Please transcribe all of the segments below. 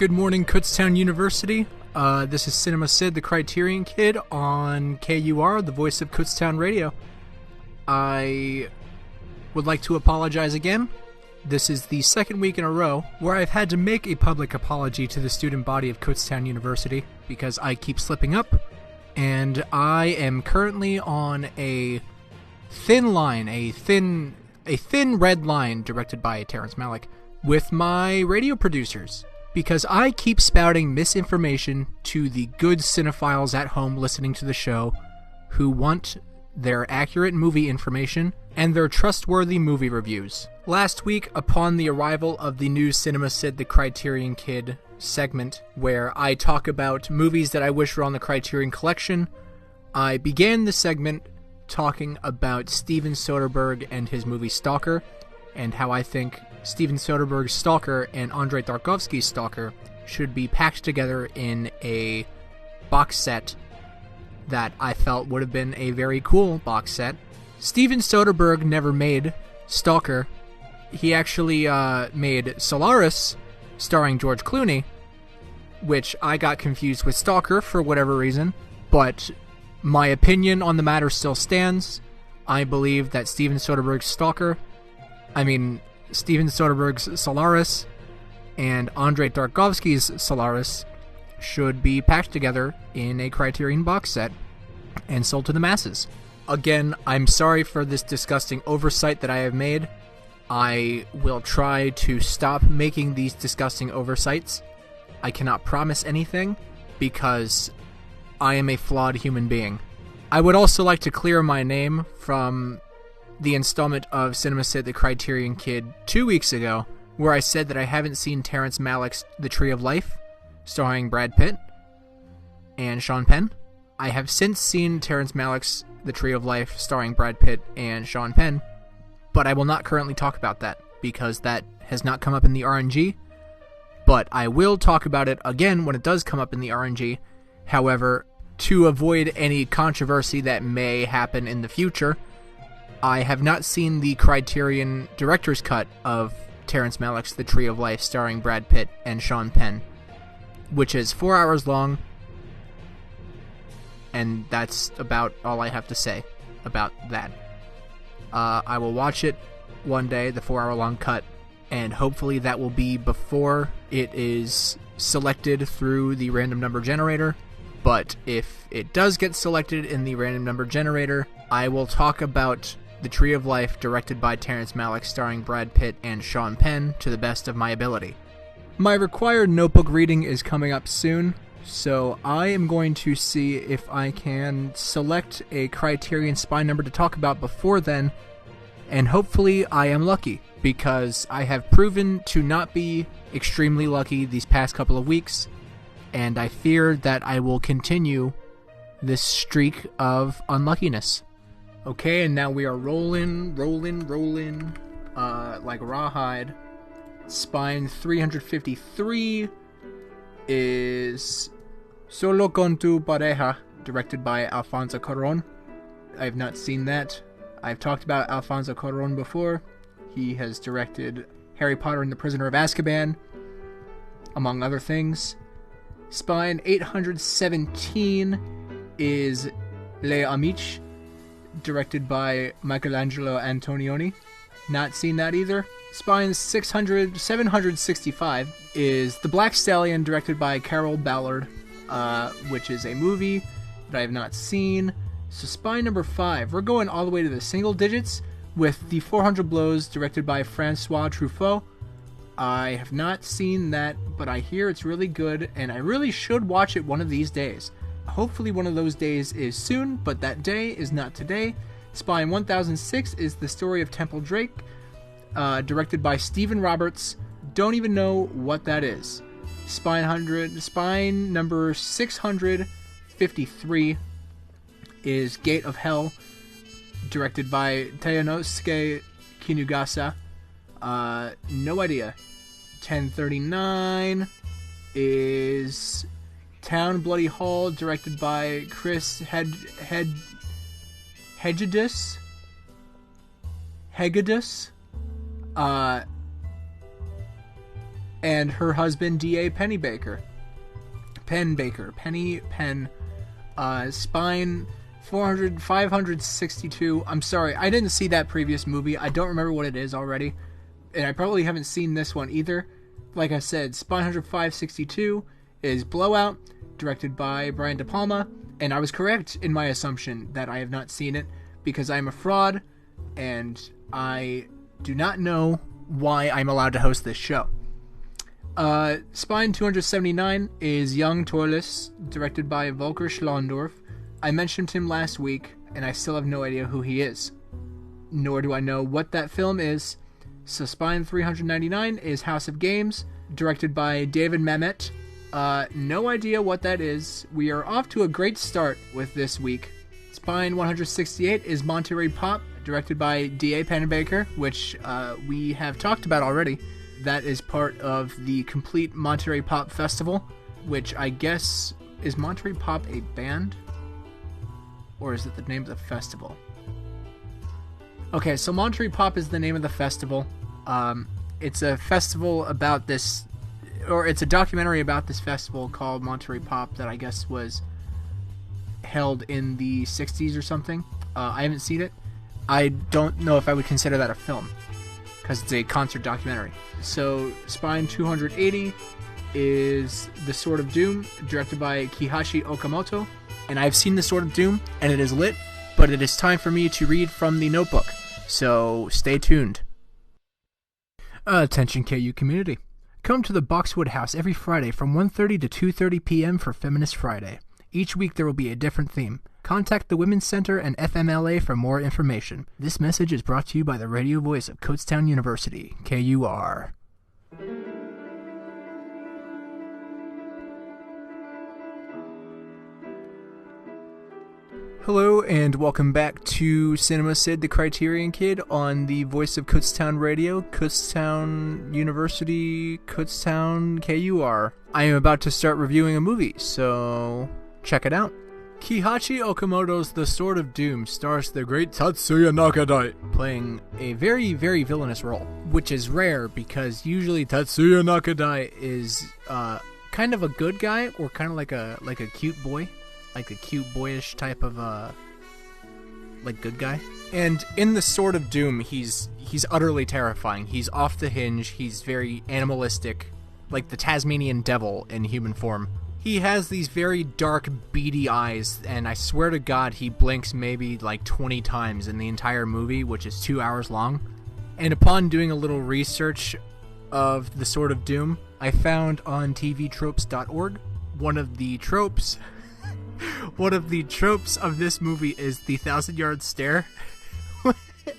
Good morning, Kutztown University. This is Cid the Kriterion Kid on KUR, the voice of Kutztown Radio. I would like to apologize again. This is the second week in a row where I've had to make a public apology to the student body of Kutztown University because I keep slipping up, and I am currently on a thin line, a thin red line directed by Terrence Malick with my radio producers. Because I keep spouting misinformation to the good cinephiles at home listening to the show who want their accurate movie information and their trustworthy movie reviews. Last week, upon the arrival of the new Cinema Cid the Kriterion Kid segment, where I talk about movies that I wish were on the Criterion Collection, I began the segment talking about Steven Soderbergh and his movie Stalker, and how I think Steven Soderbergh's Stalker and Andrei Tarkovsky's Stalker should be packed together in a box set that I felt would have been a very cool box set. Steven Soderbergh never made Stalker. He actually made Solaris, starring George Clooney, which I got confused with Stalker for whatever reason, but my opinion on the matter still stands. I believe that Steven Soderbergh's Solaris and Andrei Tarkovsky's Solaris should be packed together in a Criterion box set and sold to the masses. Again, I'm sorry for this disgusting oversight that I have made. I will try to stop making these disgusting oversights. I cannot promise anything because I am a flawed human being. I would also like to clear my name from the installment of Cinema Cid the Kriterion Kid 2 weeks ago, where I said that I haven't seen Terrence Malick's The Tree of Life, starring Brad Pitt and Sean Penn. I have since seen Terrence Malick's The Tree of Life, starring Brad Pitt and Sean Penn, but I will not currently talk about that, because that has not come up in the RNG, but I will talk about it again when it does come up in the RNG. However, to avoid any controversy that may happen in the future, I have not seen the Criterion director's cut of Terrence Malick's The Tree of Life, starring Brad Pitt and Sean Penn, which is 4 hours long, and that's about all I have to say about that. I will watch it one day, the 4-hour-long cut, and hopefully that will be before it is selected through the random number generator. But if it does get selected in the random number generator, I will talk about The Tree of Life, directed by Terrence Malick, starring Brad Pitt and Sean Penn, to the best of my ability. My required notebook reading is coming up soon, so I am going to see if I can select a Criterion spine number to talk about before then, and hopefully I am lucky, because I have proven to not be extremely lucky these past couple of weeks, and I fear that I will continue this streak of unluckiness. Okay, and now we are rolling, like rawhide. Spine 353 is Solo con tu pareja, directed by Alfonso Cuarón. I have not seen that. I've talked about Alfonso Cuarón before. He has directed Harry Potter and the Prisoner of Azkaban, among other things. Spine 817 is Le Amici, directed by Michelangelo Antonioni. Not seen that either. Spine 765 is The Black Stallion, directed by Carol Ballard, which is a movie that I have not seen. So spine number 5, we're going all the way to the single digits with The 400 Blows, directed by Francois Truffaut. I have not seen that, but I hear it's really good, and I really should watch it one of these days. Hopefully one of those days is soon, but that day is not today. Spine 1006 is The Story of Temple Drake, directed by Stephen Roberts. Don't even know what that is. Spine number 653 is Gate of Hell, directed by Tayanosuke Kinugasa. No idea. 1039 is Town Bloody Hall, directed by Chris Hegedus. and her husband D.A. Pennybaker. Spine 562. I'm sorry, I didn't see that previous movie. I don't remember what it is already, and I probably haven't seen this one either. Like I said, Spine 562 is Blowout, directed by Brian De Palma, and I was correct in my assumption that I have not seen it, because I am a fraud, and I do not know why I'm allowed to host this show. Spine 279 is Young Torless, directed by Volker Schlondorf. I mentioned him last week, and I still have no idea who he is. Nor do I know what that film is. So Spine 399 is House of Games, directed by David Mamet. No idea what that is. We are off to a great start with this week. Spine 168 is Monterey Pop, directed by D.A. Pennebaker, which we have talked about already. That is part of the Complete Monterey Pop Festival, which I guess... Is Monterey Pop a band? Or is it the name of the festival? Okay, so Monterey Pop is the name of the festival. It's a festival about this... Or it's a documentary about this festival called Monterey Pop that I guess was held in the 60s or something. I haven't seen it. I don't know if I would consider that a film, because it's a concert documentary. So Spine 280 is The Sword of Doom, directed by Kihachi Okamoto. And I've seen The Sword of Doom, and it is lit, but it is time for me to read from the notebook. So stay tuned. Attention KU community. Come to the Boxwood House every Friday from 1:30 to 2:30 p.m. for Feminist Friday. Each week there will be a different theme. Contact the Women's Center and FMLA for more information. This message is brought to you by the radio voice of Kutztown University, KUR. Hello, and welcome back to Cinema Cid the Kriterion Kid on the voice of Kutztown Radio, Kutztown University, Kutztown KUR. I am about to start reviewing a movie, so check it out. Kihachi Okamoto's The Sword of Doom stars the great Tatsuya Nakadai, playing a very, very villainous role, which is rare because usually Tatsuya Nakadai is kind of a good guy, or kind of like a cute boy. Like a cute boyish type of good guy. And in The Sword of Doom, he's utterly terrifying. He's off the hinge. He's very animalistic, like the Tasmanian devil in human form. He has these very dark, beady eyes, and I swear to God, he blinks maybe like 20 times in the entire movie, which is 2 hours long. And upon doing a little research of The Sword of Doom, I found on tvtropes.org one of the tropes of this movie is the 1,000-yard stare.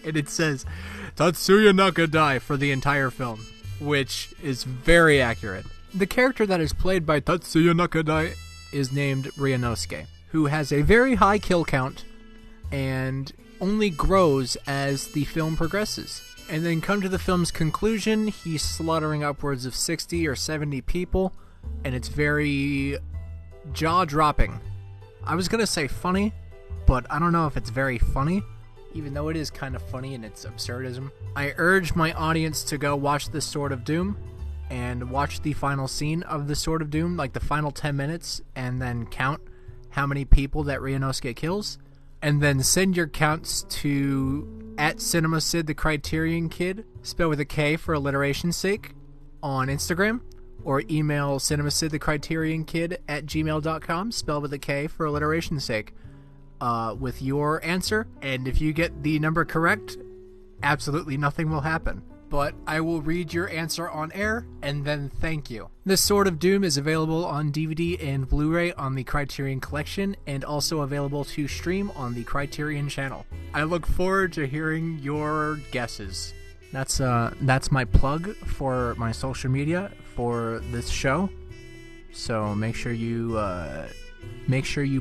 And it says Tatsuya Nakadai for the entire film, which is very accurate. The character that is played by Tatsuya Nakadai is named Ryunosuke, who has a very high kill count and only grows as the film progresses. And then come to the film's conclusion, he's slaughtering upwards of 60 or 70 people, and it's very jaw-dropping. I was gonna say funny, but I don't know if it's very funny, even though it is kind of funny in its absurdism. I urge my audience to go watch The Sword of Doom, and watch the final scene of The Sword of Doom, like the final 10 minutes, and then count how many people that Ryunosuke kills, and then send your counts to @CinemaCid the Kriterion Kid, spelled with a K for alliteration's sake, on Instagram, or email cinemacidthecriterionkid @gmail.com, spelled with a K for alliteration's sake, with your answer. And if you get the number correct, absolutely nothing will happen. But I will read your answer on air, and then thank you. The Sword of Doom is available on DVD and Blu-ray on the Criterion Collection, and also available to stream on the Criterion channel. I look forward to hearing your guesses. That's my plug for my social media for this show. So make sure you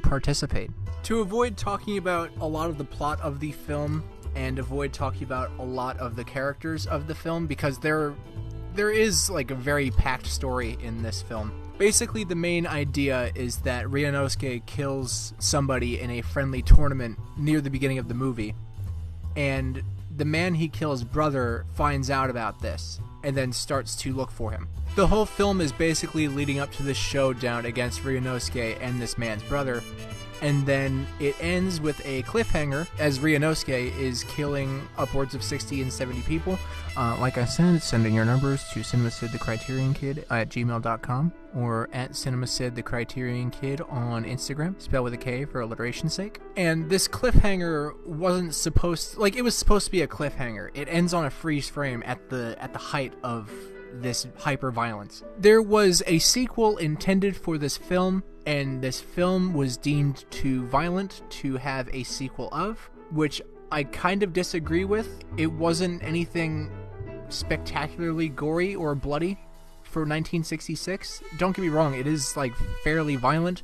participate. To avoid talking about a lot of the plot of the film, and avoid talking about a lot of the characters of the film, because there is like a very packed story in this film. Basically, the main idea is that Ryunosuke kills somebody in a friendly tournament near the beginning of the movie, and the man he kills' brother finds out about this and then starts to look for him. The whole film is basically leading up to this showdown against Ryunosuke and this man's brother, and then it ends with a cliffhanger as Ryunosuke is killing upwards of 60 and 70 people. Like I said, sending your numbers to CinemaCid the Kriterion Kid at gmail.com or at CinemaCid the Kriterion Kid on Instagram, spelled with a K for alliteration's sake. And this cliffhanger wasn't supposed to, it was supposed to be a cliffhanger. It ends on a freeze frame at the height of this hyper violence. There was a sequel intended for this film, and this film was deemed too violent to have a sequel of, which I kind of disagree with. It wasn't anything spectacularly gory or bloody for 1966. Don't get me wrong, it is fairly violent,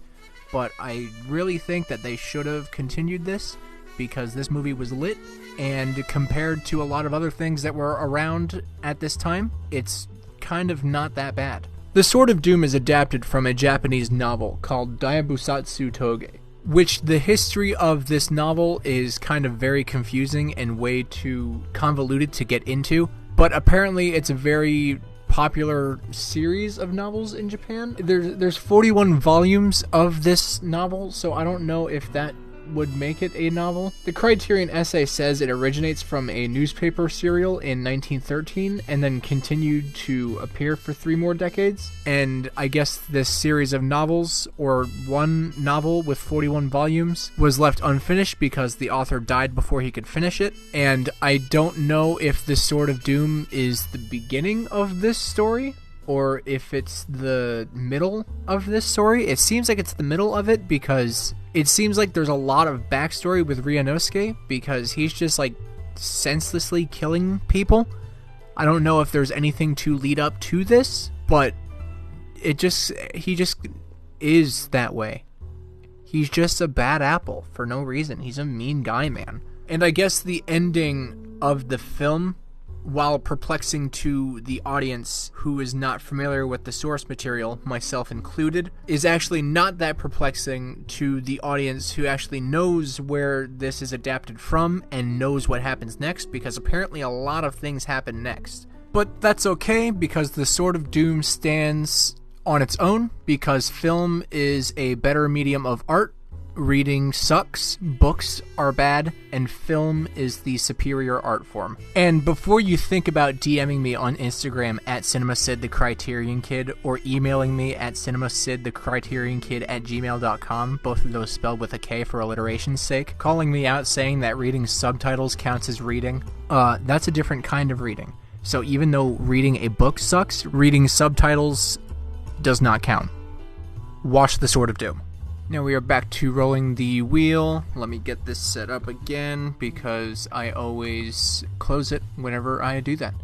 but I really think that they should have continued this, because this movie was lit, and compared to a lot of other things that were around at this time, it's kind of not that bad. The Sword of Doom is adapted from a Japanese novel called Daibusatsu Toge, which the history of this novel is kind of very confusing and way too convoluted to get into, but apparently it's a very popular series of novels in Japan. There's 41 volumes of this novel, so I don't know if that would make it a novel. The Criterion essay says it originates from a newspaper serial in 1913 and then continued to appear for 3 more decades. And I guess this series of novels, or one novel with 41 volumes, was left unfinished because the author died before he could finish it. And I don't know if the Sword of Doom is the beginning of this story, or if it's the middle of this story. It seems like it's the middle of it, because it seems like there's a lot of backstory with Ryunosuke, because he's just senselessly killing people. I don't know if there's anything to lead up to this, but he just is that way. He's just a bad apple for no reason. He's a mean guy, man. And I guess the ending of the film, while perplexing to the audience who is not familiar with the source material, myself included, is actually not that perplexing to the audience who actually knows where this is adapted from and knows what happens next, because apparently a lot of things happen next. But that's okay, because the Sword of Doom stands on its own, because film is a better medium of art. Reading sucks, books are bad, and film is the superior art form. And before you think about DMing me on Instagram at CinemaCid the Kriterion Kid, or emailing me at cinemacidthecriterionkid at gmail.com, both of those spelled with a K for alliteration's sake, calling me out saying that reading subtitles counts as reading, that's a different kind of reading. So even though reading a book sucks, reading subtitles does not count. Watch The Sword of Doom. Now we are back to rolling the wheel. Let me get this set up again, because I always close it whenever I do that.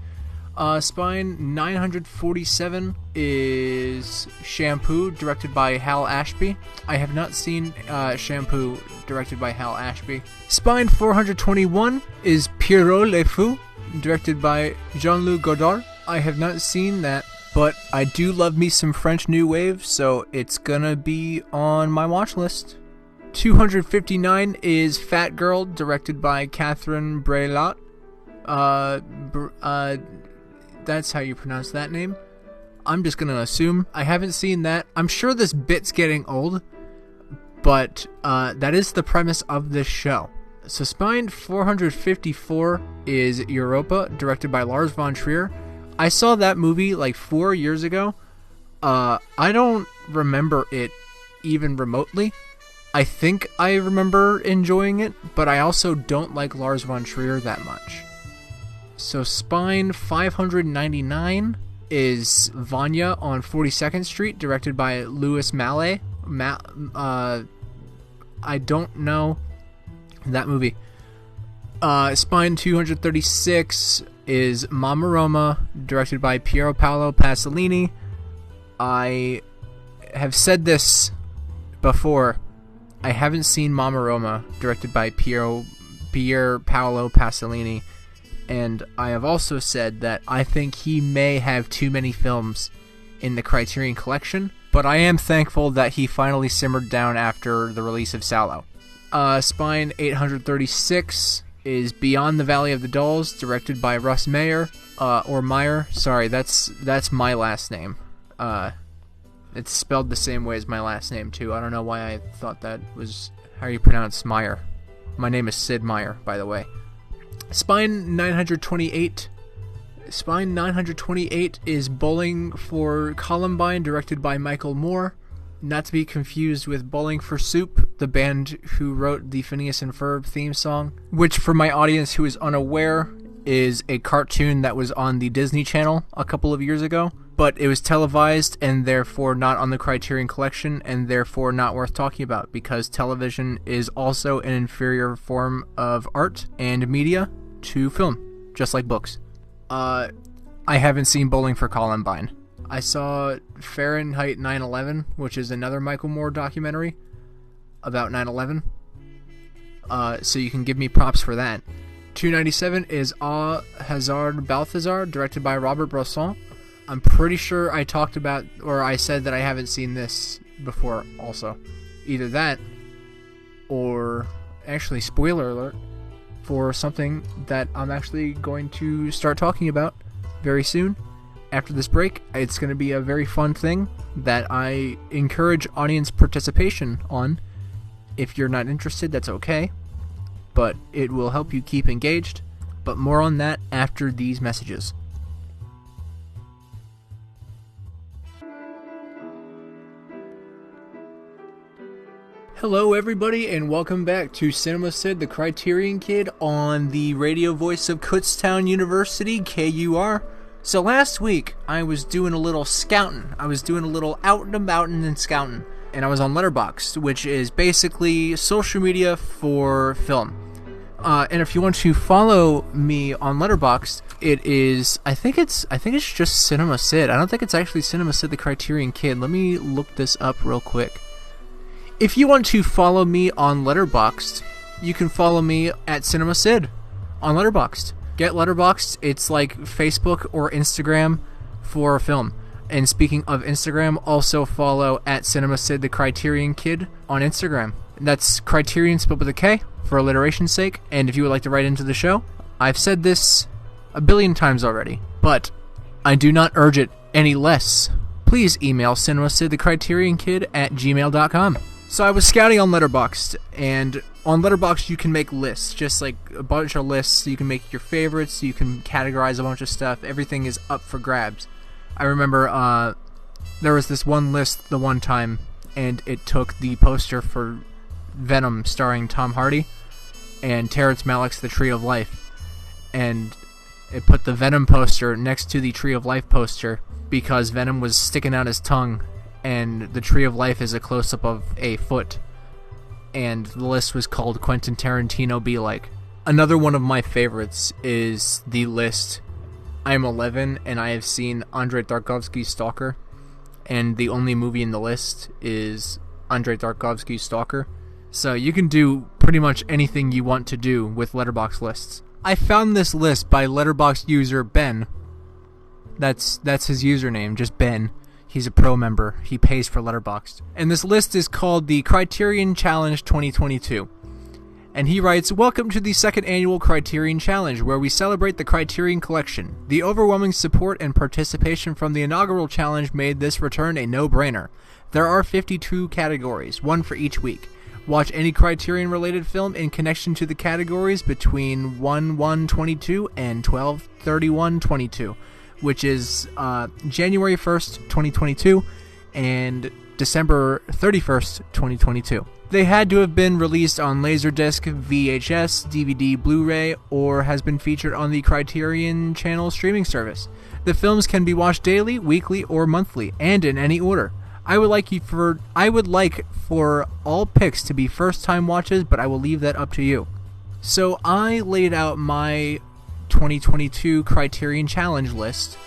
Spine 947 is Shampoo, directed by Hal Ashby. I have not seen Shampoo, directed by Hal Ashby. Spine 421 is Pierrot Le Fou, directed by Jean-Luc Godard. I have not seen that, but I do love me some French New Wave, so it's gonna be on my watch list. 259 is Fat Girl, directed by Catherine Breillat. That's how you pronounce that name. I'm just gonna assume. I haven't seen that. I'm sure this bit's getting old, but that is the premise of this show. So Spine 454 is Europa, directed by Lars von Trier. I saw that movie 4 years ago. I don't remember it even remotely. I think I remember enjoying it, but I also don't like Lars von Trier that much. So Spine 599 is Vanya on 42nd Street, directed by Louis Malle. I don't know that movie. Spine 236 is Mamma Roma, directed by Piero Paolo Pasolini. I have said this before. I haven't seen Mamma Roma, directed by Pier Paolo Pasolini. And I have also said that I think he may have too many films in the Criterion Collection, but I am thankful that he finally simmered down after the release of Salò. Spine 836 is Beyond the Valley of the Dolls, directed by Russ Meyer, or Meyer. Sorry, that's my last name. It's spelled the same way as my last name, too. I don't know why I thought that was how you pronounce Meyer. My name is Sid Meier, by the way. Spine 928. Spine 928 is Bowling for Columbine, directed by Michael Moore. Not to be confused with Bowling for Soup, the band who wrote the Phineas and Ferb theme song, which, for my audience who is unaware, is a cartoon that was on the Disney Channel a couple of years ago, but it was televised and therefore not on the Criterion Collection and therefore not worth talking about because television is also an inferior form of art and media to film, just like books. I haven't seen Bowling for Columbine. I saw Fahrenheit 9/11, which is another Michael Moore documentary about 9/11. So you can give me props for that. 297 is Ah Hazard Balthazar, directed by Robert Bresson. I'm pretty sure I talked about, or I said that I haven't seen this before also. Either that, or actually, spoiler alert, for something that I'm actually going to start talking about very soon. After this break, it's going to be a very fun thing that I encourage audience participation on. If you're not interested, that's okay, but it will help you keep engaged. But more on that after these messages. Hello everybody, and welcome back to Cinema Cid the Kriterion Kid on the radio voice of Kutztown University, KUR. So last week, I was doing a little scouting. I was doing a little out and abouting and scouting. And I was on Letterboxd, which is basically social media for film. And if you want to follow me on Letterboxd, it is, I think it's just Cinema Cid. I don't think it's actually Cinema Cid the Kriterion Kid. Let me look this up real quick. If you want to follow me on Letterboxd, you can follow me at Cinema Cid on Letterboxd. Get Letterboxd, it's like Facebook or Instagram for a film. And speaking of Instagram, also follow at Cinema Cid the Kriterion Kid on Instagram. That's Criterion spelled with a K for alliteration's sake. And if you would like to write into the show, I've said this a billion times already, but I do not urge it any less. Please email cinemacidthecriterionkid@gmail.com. So I was scouting on Letterboxd, and on Letterboxd you can make lists, just like a bunch of lists. You can make your favorites, you can categorize a bunch of stuff. Everything is up for grabs. I remember there was this one list the one time, and it took the poster for Venom starring Tom Hardy and Terrence Malick's The Tree of Life, and it put the Venom poster next to the Tree of Life poster because Venom was sticking out his tongue and the Tree of Life is a close-up of a foot. And the list was called Quentin Tarantino Be Like. Another one of my favorites is the list I'm 11 and I have seen Andrei Tarkovsky's Stalker, and the only movie in the list is Andrei Tarkovsky's Stalker. So you can do pretty much anything you want to do with Letterboxd lists. I found this list by Letterboxd user Ben. That's his username, just Ben. He's a pro member. He pays for Letterboxd. And this list is called the Criterion Challenge 2022. And he writes, "Welcome to the second annual Criterion Challenge, where we celebrate the Criterion Collection. The overwhelming support and participation from the inaugural challenge made this return a no-brainer. There are 52 categories, one for each week. Watch any Criterion-related film in connection to the categories between 1/1/22 and 12/31/22. which is January 1st, 2022, and December 31st, 2022. They had to have been released on Laserdisc, VHS, DVD, Blu-ray, or has been featured on the Criterion Channel streaming service. The films can be watched daily, weekly, or monthly, and in any order. I would like for all picks to be first-time watches, but I will leave that up to you." So I laid out my 2022 Criterion Challenge list,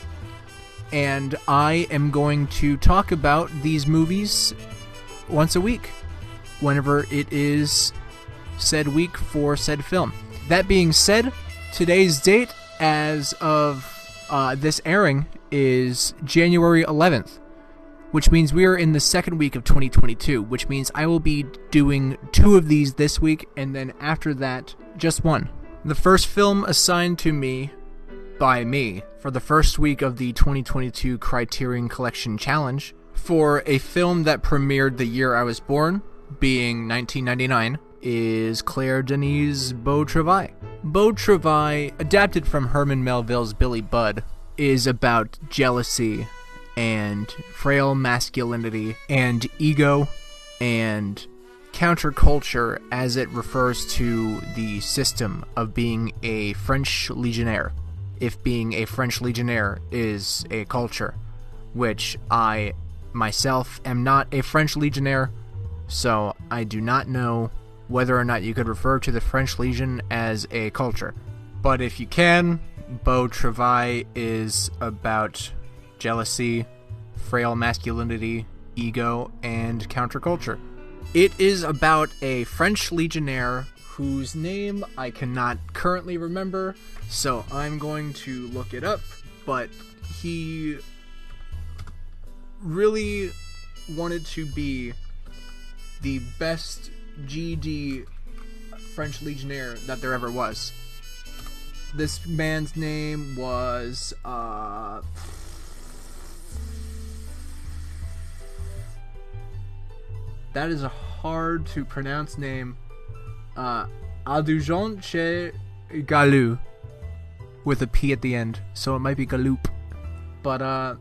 and I am going to talk about these movies once a week, whenever it is said week for said film. That being said, today's date as of this airing is January 11th, which means we are in the second week of 2022, which means I will be doing 2 of these this week, and then after that, just one. The first film assigned to me by me for the first week of the 2022 Criterion Collection Challenge for a film that premiered the year I was born, being 1999, is Claire Denis' Beau Travail. Beau Travail, adapted from Herman Melville's Billy Budd, is about jealousy and frail masculinity and ego and counterculture as it refers to the system of being a French legionnaire. If being a French legionnaire is a culture, which I myself am not a French legionnaire, so I do not know whether or not you could refer to the French Legion as a culture. But if you can, Beau Travail is about jealousy, frail masculinity, ego, and counterculture. It is about a French legionnaire whose name I cannot currently remember, so I'm going to look it up, but he really wanted to be the best GD French legionnaire that there ever was. This man's name was, that is a hard to pronounce name. Adjudant chez Galou, with a P at the end, so it might be Galoop. But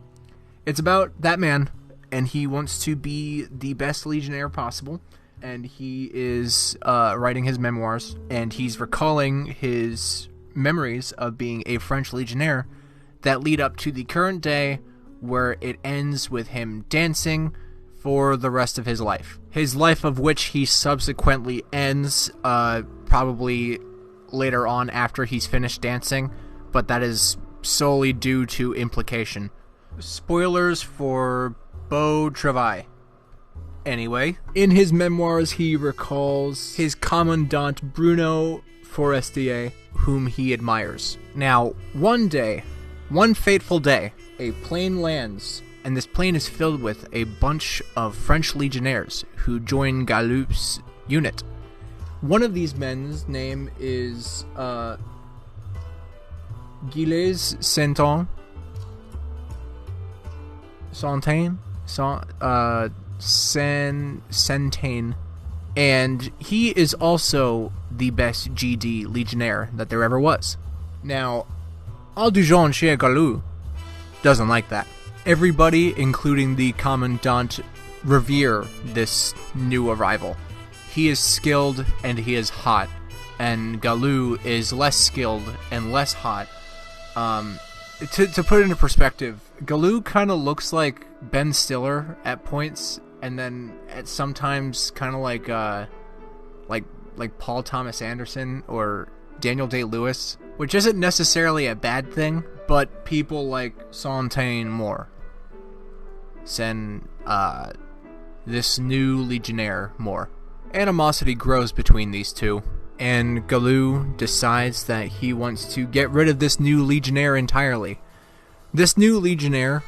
it's about that man, and he wants to be the best legionnaire possible, and he is writing his memoirs, and he's recalling his memories of being a French legionnaire that lead up to the current day, where it ends with him dancing for the rest of his life. His life of which he subsequently ends probably later on after he's finished dancing, but that is solely due to implication. Spoilers for Beau Travail. Anyway, in his memoirs he recalls his commandant Bruno Forestier, whom he admires. Now, one fateful day, a plane lands, and this plane is filled with a bunch of French legionnaires who join Galoup's unit. One of these men's name is Gilles Santain, and he is also the best GD legionnaire that there ever was. Now, Adjudant chez Galou doesn't like that. Everybody, including the commandant, revere this new arrival. He is skilled and he is hot, and Galou is less skilled and less hot. To put it into perspective, Galou kind of looks like Ben Stiller at points, and then at sometimes kind of like Paul Thomas Anderson or Daniel Day-Lewis, which isn't necessarily a bad thing, but people like Santain more. This new legionnaire more. Animosity grows between these two, and Galou decides that he wants to get rid of this new legionnaire entirely. This new legionnaire,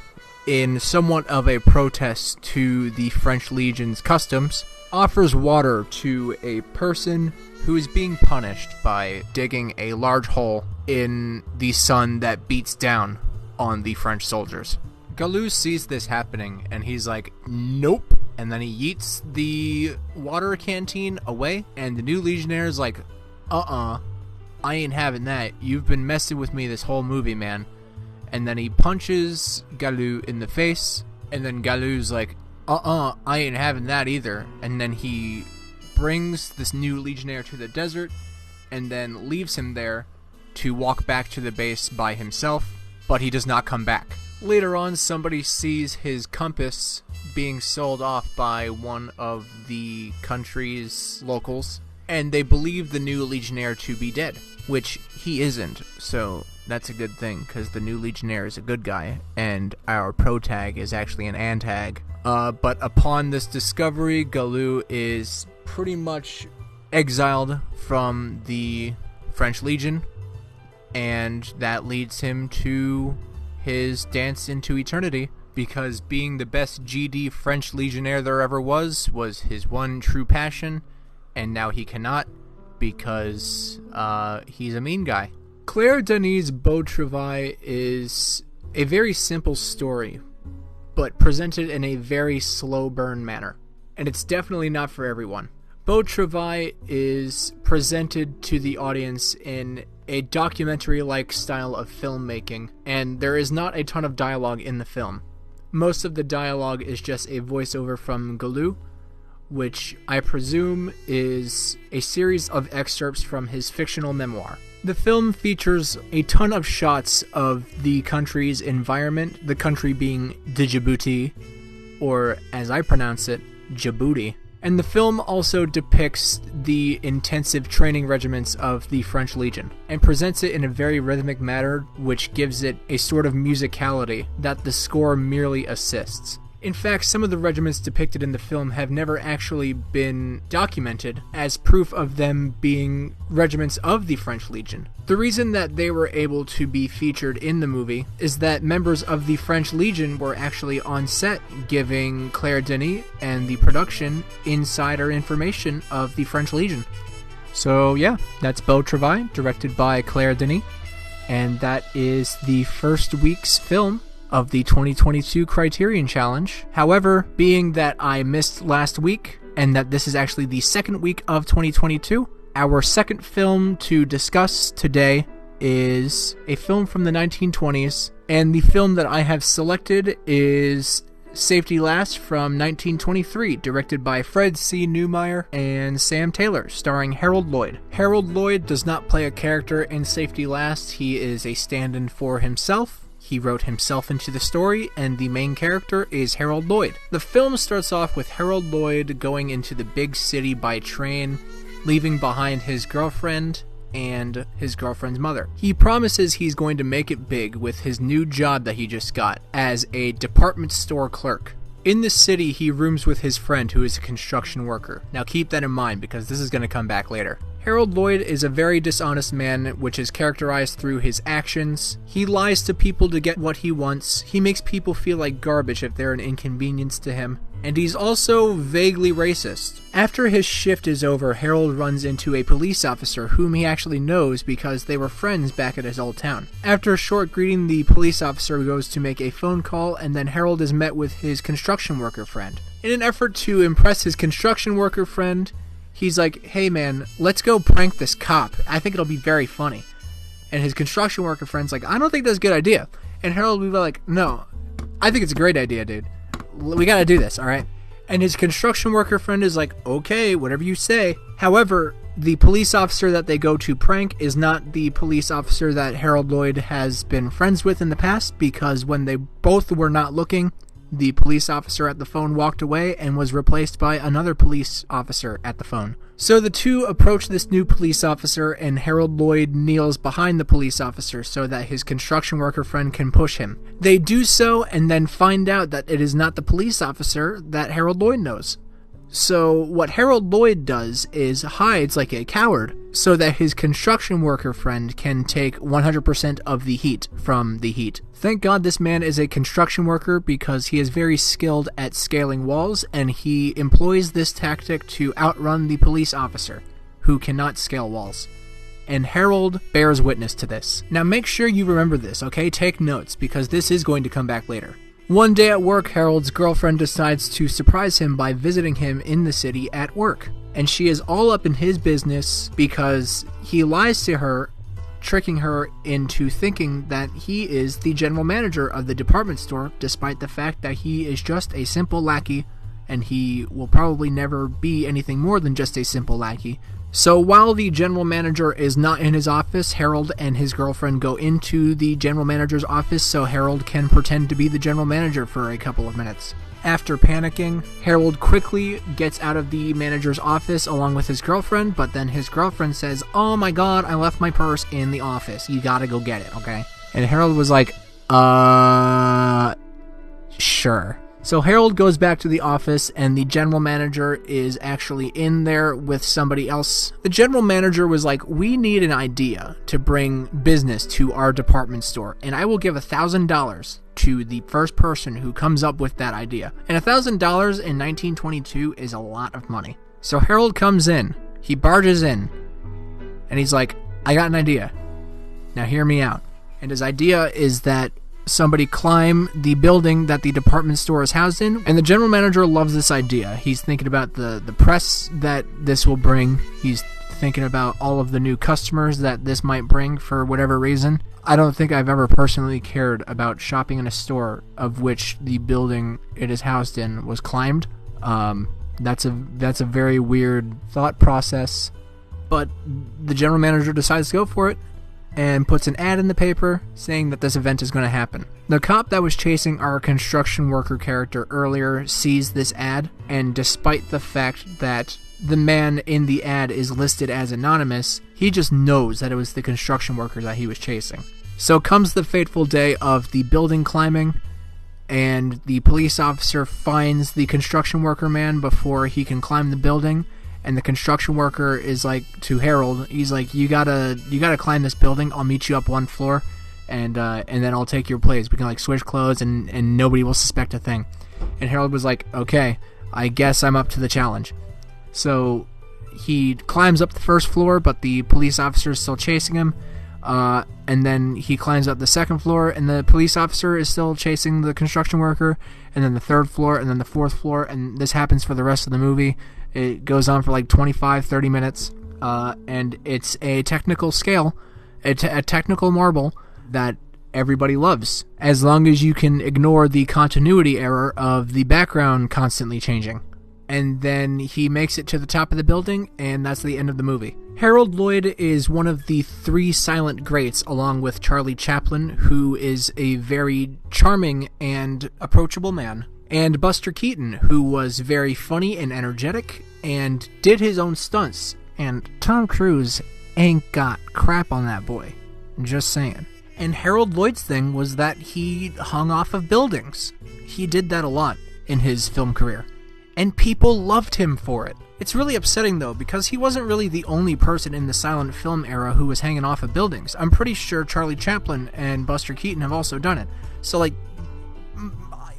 in somewhat of a protest to the French Legion's customs, offers water to a person who is being punished by digging a large hole in the sun that beats down on the French soldiers. Galou sees this happening, and he's like, nope. And then he yeets the water canteen away, and the new legionnaire is like, I ain't having that. You've been messing with me this whole movie, man. And then he punches Galou in the face, and then Galou's like, I ain't having that either. And then he brings this new legionnaire to the desert, and then leaves him there to walk back to the base by himself, but he does not come back. Later on, somebody sees his compass being sold off by one of the country's locals, and they believe the new legionnaire to be dead, which he isn't, so that's a good thing, because the new legionnaire is a good guy, and our protag is actually an antag. But upon this discovery, Galou is pretty much exiled from the French Legion, and that leads him to his dance into eternity, because being the best GD French legionnaire there ever was his one true passion, and now he cannot because he's a mean guy. Claire Denis' Beau Travail is a very simple story, but presented in a very slow burn manner, and it's definitely not for everyone. Beau Travail is presented to the audience in a documentary-like style of filmmaking, and there is not a ton of dialogue in the film. Most of the dialogue is just a voiceover from Galou, which I presume is a series of excerpts from his fictional memoir. The film features a ton of shots of the country's environment, the country being Djibouti, or as I pronounce it, Djibouti. And the film also depicts the intensive training regiments of the French Legion, and presents it in a very rhythmic manner, which gives it a sort of musicality that the score merely assists. In fact, some of the regiments depicted in the film have never actually been documented as proof of them being regiments of the French Legion. The reason that they were able to be featured in the movie is that members of the French Legion were actually on set giving Claire Denis and the production insider information of the French Legion. So yeah, that's Beau Travail, directed by Claire Denis, and that is the first week's film of the 2022 Criterion Challenge. However, being that I missed last week, and that this is actually the second week of 2022, our second film to discuss today is a film from the 1920s, and the film that I have selected is Safety Last from 1923, directed by Fred C. Neumeier and Sam Taylor, starring Harold Lloyd. Harold Lloyd does not play a character in Safety Last. He is a stand-in for himself. He wrote himself into the story, and the main character is Harold Lloyd. The film starts off with Harold Lloyd going into the big city by train, leaving behind his girlfriend and his girlfriend's mother. He promises he's going to make it big with his new job that he just got as a department store clerk. In the city, he rooms with his friend who is a construction worker. Now keep that in mind because this is going to come back later. Harold Lloyd is a very dishonest man, which is characterized through his actions. He lies to people to get what he wants. He makes people feel like garbage if they're an inconvenience to him. And he's also vaguely racist. After his shift is over, Harold runs into a police officer whom he actually knows because they were friends back at his old town. After a short greeting, the police officer goes to make a phone call, and then Harold is met with his construction worker friend. In an effort to impress his construction worker friend, he's like, hey man, let's go prank this cop. I think it'll be very funny. And his construction worker friend's like, I don't think that's a good idea. And Harold will be like, no, I think it's a great idea, dude. We gotta do this, alright? And his construction worker friend is like, okay, whatever you say. However, the police officer that they go to prank is not the police officer that Harold Lloyd has been friends with in the past, because when they both were not looking, the police officer at the phone walked away and was replaced by another police officer at the phone. So the two approach this new police officer, and Harold Lloyd kneels behind the police officer so that his construction worker friend can push him. They do so and then find out that it is not the police officer that Harold Lloyd knows. So what Harold Lloyd does is hides like a coward so that his construction worker friend can take 100% of the heat from the heat. Thank God this man is a construction worker because he is very skilled at scaling walls, and he employs this tactic to outrun the police officer, who cannot scale walls. And Harold bears witness to this. Now make sure you remember this, okay? Take notes, because this is going to come back later. One day at work, Harold's girlfriend decides to surprise him by visiting him in the city at work. And she is all up in his business because he lies to her, tricking her into thinking that he is the general manager of the department store, despite the fact that he is just a simple lackey, and he will probably never be anything more than just a simple lackey. So while the general manager is not in his office, Harold and his girlfriend go into the general manager's office so Harold can pretend to be the general manager for a couple of minutes. After panicking, Harold quickly gets out of the manager's office along with his girlfriend, but then his girlfriend says, oh my god, I left my purse in the office. You gotta go get it, okay? And Harold was like, sure. So Harold goes back to the office, and the general manager is actually in there with somebody else. The general manager was like, we need an idea to bring business to our department store, and I will give $1,000 to the first person who comes up with that idea. And $1,000 in 1922 is a lot of money. So Harold comes in. He barges in. And he's like, I got an idea. Now hear me out. And his idea is that somebody climb the building that the department store is housed in, and the general manager loves this idea. He's thinking about the press that this will bring. He's thinking about all of the new customers that this might bring for whatever reason. I don't think I've ever personally cared about shopping in a store of which the building it is housed in was climbed. That's a very weird thought process, but the general manager decides to go for it and puts an ad in the paper saying that this event is going to happen. The cop that was chasing our construction worker character earlier sees this ad, and despite the fact that the man in the ad is listed as anonymous, he just knows that it was the construction worker that he was chasing. So comes the fateful day of the building climbing, and the police officer finds the construction worker man before he can climb the building. And the construction worker is like to Harold, he's like, you gotta climb this building. I'll meet you up one floor, and then I'll take your place. We can like switch clothes, and nobody will suspect a thing. And Harold was like, okay, I guess I'm up to the challenge. So he climbs up the first floor, but the police officer is still chasing him. And then he climbs up the second floor, and the police officer is still chasing the construction worker. And then the third floor, and then the fourth floor, and this happens for the rest of the movie. It goes on for like 25-30 minutes, and it's a technical scale, a technical marvel that everybody loves, as long as you can ignore the continuity error of the background constantly changing. And then he makes it to the top of the building, and that's the end of the movie. Harold Lloyd is one of the three silent greats, along with Charlie Chaplin, who is a very charming and approachable man, and Buster Keaton, who was very funny and energetic and did his own stunts. And Tom Cruise ain't got crap on that boy. Just saying. And Harold Lloyd's thing was that he hung off of buildings. He did that a lot in his film career, and people loved him for it. It's really upsetting, though, because he wasn't really the only person in the silent film era who was hanging off of buildings. I'm pretty sure Charlie Chaplin and Buster Keaton have also done it. So, like,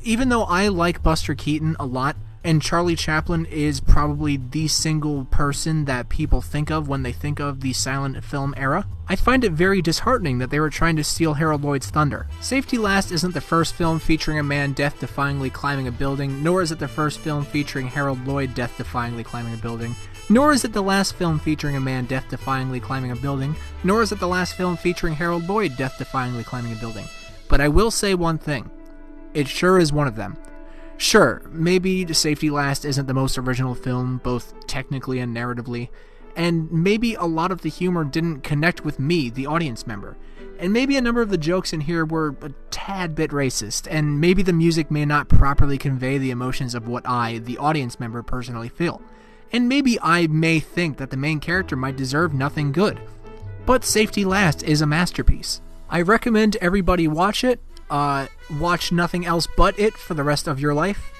even though I like Buster Keaton a lot, and Charlie Chaplin is probably the single person that people think of when they think of the silent film era, I find it very disheartening that they were trying to steal Harold Lloyd's thunder. Safety Last isn't the first film featuring a man death-defyingly climbing a building, nor is it the first film featuring Harold Lloyd death-defyingly climbing a building, nor is it the last film featuring a man death-defyingly climbing a building, nor is it the last film featuring Harold Lloyd death-defyingly climbing a building. But I will say one thing. It sure is one of them. Sure, maybe Safety Last isn't the most original film, both technically and narratively, and maybe a lot of the humor didn't connect with me, the audience member, and maybe a number of the jokes in here were a tad bit racist, and maybe the music may not properly convey the emotions of what I, the audience member, personally feel, and maybe I may think that the main character might deserve nothing good, but Safety Last is a masterpiece. I recommend everybody watch it. Watch nothing else but it for the rest of your life.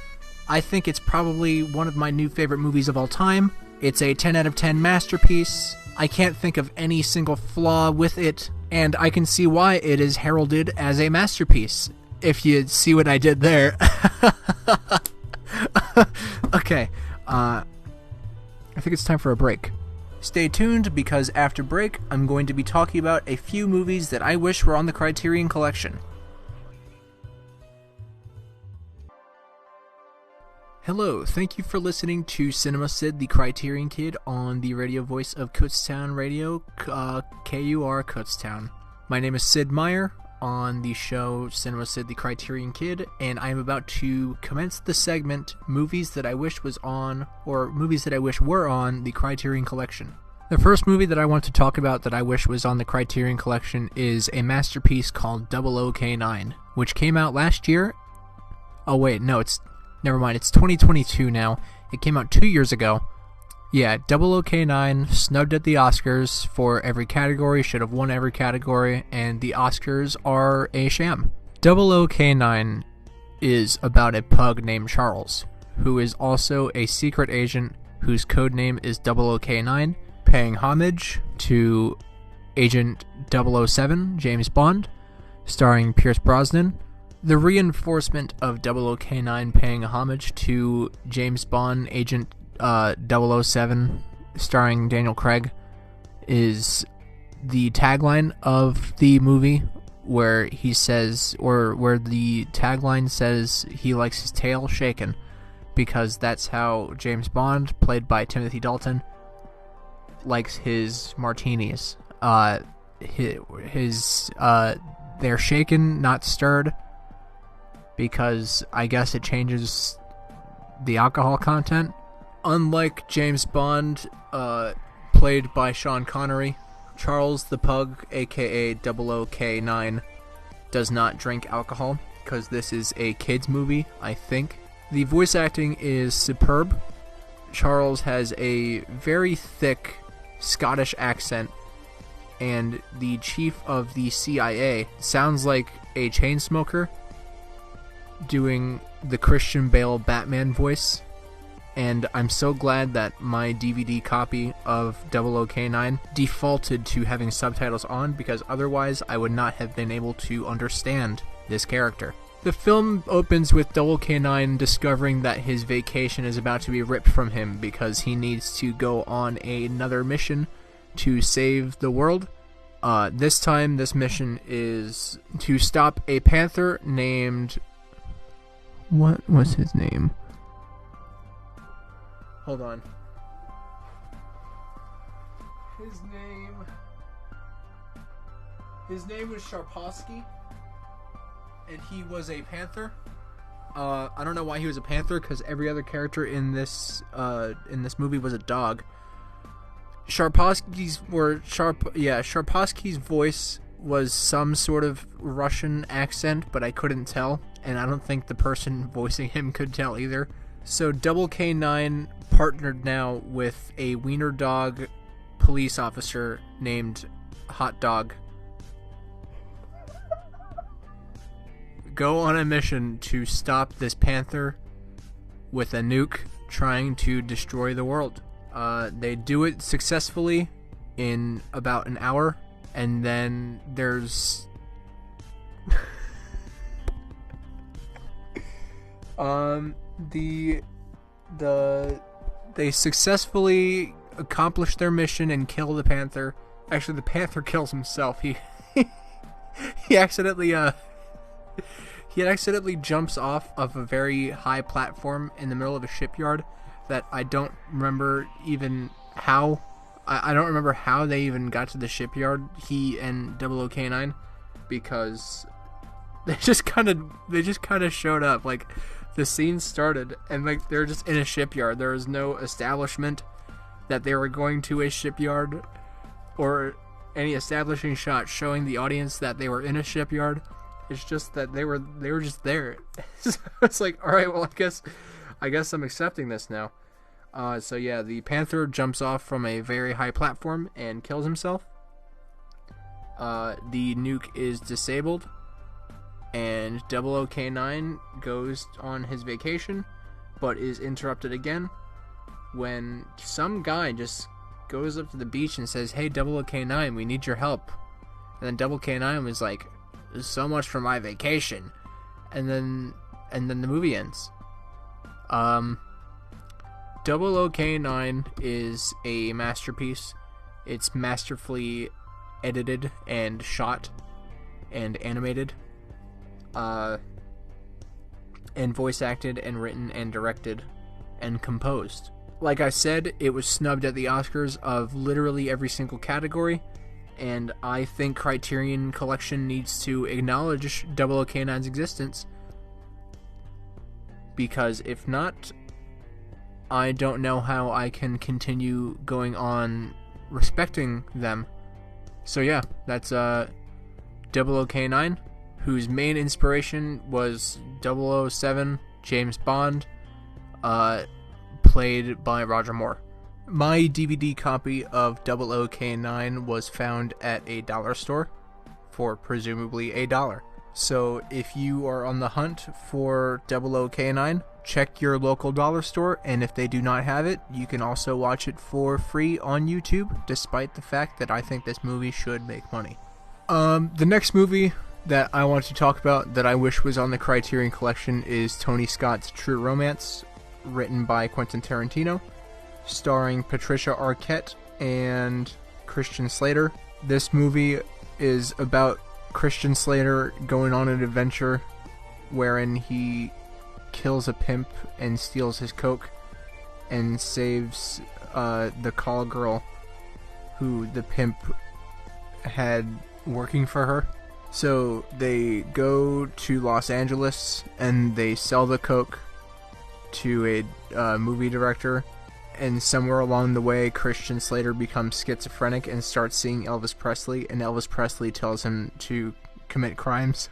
I think it's probably one of my new favorite movies of all time. It's a 10 out of 10 masterpiece. I can't think of any single flaw with it, and I can see why it is heralded as a masterpiece, if you see what I did there. Okay, I think it's time for a break. Stay tuned, because after break, I'm going to be talking about a few movies that I wish were on the Criterion Collection. Hello, thank you for listening to Cinema Cid the Kriterion Kid on the radio voice of Kutztown Radio, KUR Kutztown. My name is Sid Meyer on the show Cinema Cid the Kriterion Kid, and I am about to commence the segment Movies That I Wish Was On, or Movies That I Wish Were On the Criterion Collection. The first movie that I want to talk about that I wish was on the Criterion Collection is a masterpiece called 00K9, which came out last year. Oh wait, no, never mind, it's 2022 now. It came out 2 years ago. Yeah, 00K9 snubbed at the Oscars for every category, should have won every category, and the Oscars are a sham. 00K9 is about a pug named Charles, who is also a secret agent whose codename is 00K9, paying homage to Agent 007, James Bond, starring Pierce Brosnan. The reinforcement of 00K9 paying homage to James Bond, Agent 007, starring Daniel Craig, is the tagline of the movie, where he says, or where the tagline says he likes his tail shaken, because that's how James Bond, played by Timothy Dalton, likes his martinis. They're shaken, not stirred, because I guess it changes the alcohol content. Unlike James Bond, played by Sean Connery, Charles the Pug, aka 00K9, does not drink alcohol, because this is a kids movie, I think. The voice acting is superb. Charles has a very thick Scottish accent, and the chief of the CIA sounds like a chain smoker doing the Christian Bale Batman voice. And I'm so glad that my DVD copy of 00K9 defaulted to having subtitles on, because otherwise I would not have been able to understand this character. The film opens with 00K9 discovering that his vacation is about to be ripped from him because he needs to go on another mission to save the world. This time, this mission is to stop a panther named... What was his name? Hold on. His name was Sharposky, and he was a panther. I don't know why he was a panther, because every other character in this movie was a dog. Sharposky's voice was some sort of Russian accent, but I couldn't tell, and I don't think the person voicing him could tell either. So 00K9 partnered now with a wiener dog police officer named Hot Dog. Go on a mission to stop this panther with a nuke trying to destroy the world. They do it successfully in about an hour, and then there's they successfully accomplish their mission and kill the panther. Actually, the panther kills himself. He accidentally jumps off of a very high platform in the middle of a shipyard that I don't remember even how. I don't remember how they even got to the shipyard, he and 00K9, because they just kind of showed up. Like, the scene started and like they're just in a shipyard. There was no establishment that they were going to a shipyard or any establishing shot showing the audience that they were in a shipyard. It's just that they were just there. So it's like, all right, well, I guess I'm accepting this now. So yeah, the panther jumps off from a very high platform and kills himself. The nuke is disabled, and 00K9 goes on his vacation, but is interrupted again when some guy just goes up to the beach and says, "Hey, 00K9, we need your help." And then 00K9 was like, "So much for my vacation," and then the movie ends. 00K9 is a masterpiece. It's masterfully edited and shot and animated, and voice acted and written and directed and composed. Like I said, it was snubbed at the Oscars of literally every single category, and I think Criterion Collection needs to acknowledge 00K9's existence, because if not, I don't know how I can continue going on respecting them. So yeah, that's 00K9, whose main inspiration was 007 James Bond, played by Roger Moore. My DVD copy of 00K9 was found at a dollar store for presumably $1. So if you are on the hunt for 00K9, check your local dollar store, and if they do not have it, you can also watch it for free on YouTube, despite the fact that I think this movie should make money. The next movie that I want to talk about that I wish was on the Criterion Collection is Tony Scott's True Romance, written by Quentin Tarantino, starring Patricia Arquette and Christian Slater. This movie is about Christian Slater going on an adventure wherein he kills a pimp and steals his coke and saves the call girl who the pimp had working for her. So they go to Los Angeles and they sell the coke to a movie director, and somewhere along the way Christian Slater becomes schizophrenic and starts seeing Elvis Presley, and Elvis Presley tells him to commit crimes.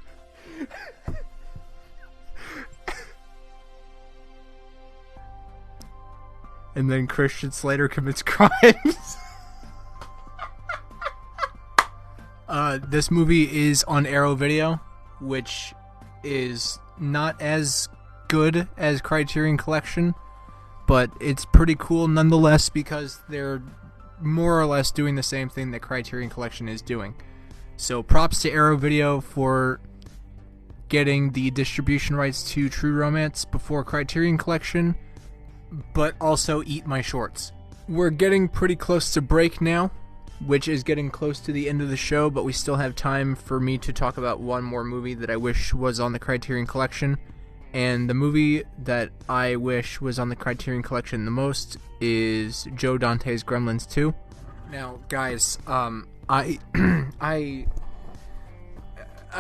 And then Christian Slater commits crimes. This movie is on Arrow Video, which is not as good as Criterion Collection, but it's pretty cool nonetheless because they're more or less doing the same thing that Criterion Collection is doing. So props to Arrow Video for getting the distribution rights to True Romance before Criterion Collection, but also eat my shorts. We're getting pretty close to break now, which is getting close to the end of the show, but we still have time for me to talk about one more movie that I wish was on the Criterion Collection. And the movie that I wish was on the Criterion Collection the most is Joe Dante's Gremlins 2. Now, guys, I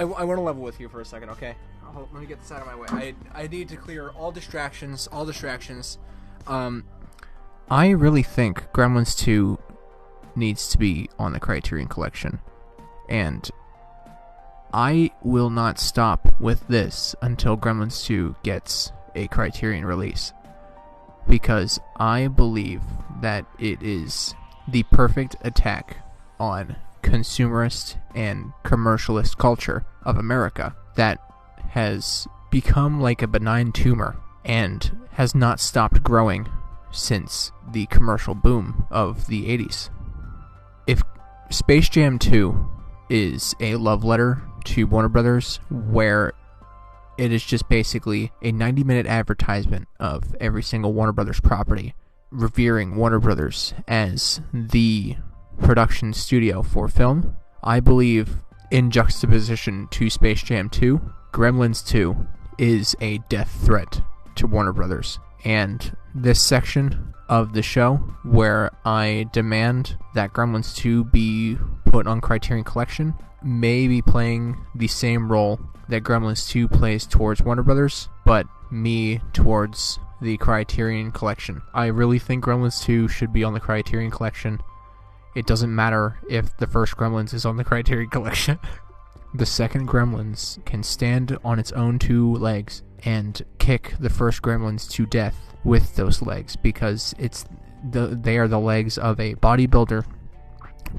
want to level with you for a second, okay? Let me get this out of my way. I need to clear all distractions. I really think Gremlins 2 needs to be on the Criterion Collection, and I will not stop with this until Gremlins 2 gets a Criterion release, because I believe that it is the perfect attack on consumerist and commercialist culture of America that has become like a benign tumor and has not stopped growing since the commercial boom of the 80s. If Space Jam 2 is a love letter to Warner Brothers, where it is just basically a 90-minute advertisement of every single Warner Brothers property, revering Warner Brothers as the production studio for film, I believe in juxtaposition to Space Jam 2, Gremlins 2 is a death threat to Warner Brothers. And this section of the show, where I demand that Gremlins 2 be put on Criterion Collection, may be playing the same role that Gremlins 2 plays towards Warner Brothers, but me towards the Criterion Collection. I really think Gremlins 2 should be on the Criterion Collection. It doesn't matter if the first Gremlins is on the Criterion Collection. The second Gremlins can stand on its own two legs and kick the first Gremlins to death with those legs, because they are the legs of a bodybuilder,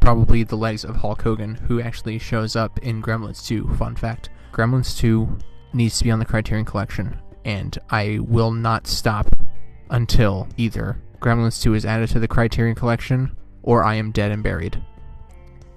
probably the legs of Hulk Hogan, who actually shows up in Gremlins 2. Fun fact. Gremlins 2 needs to be on the Criterion Collection, and I will not stop until either Gremlins 2 is added to the Criterion Collection or I am dead and buried.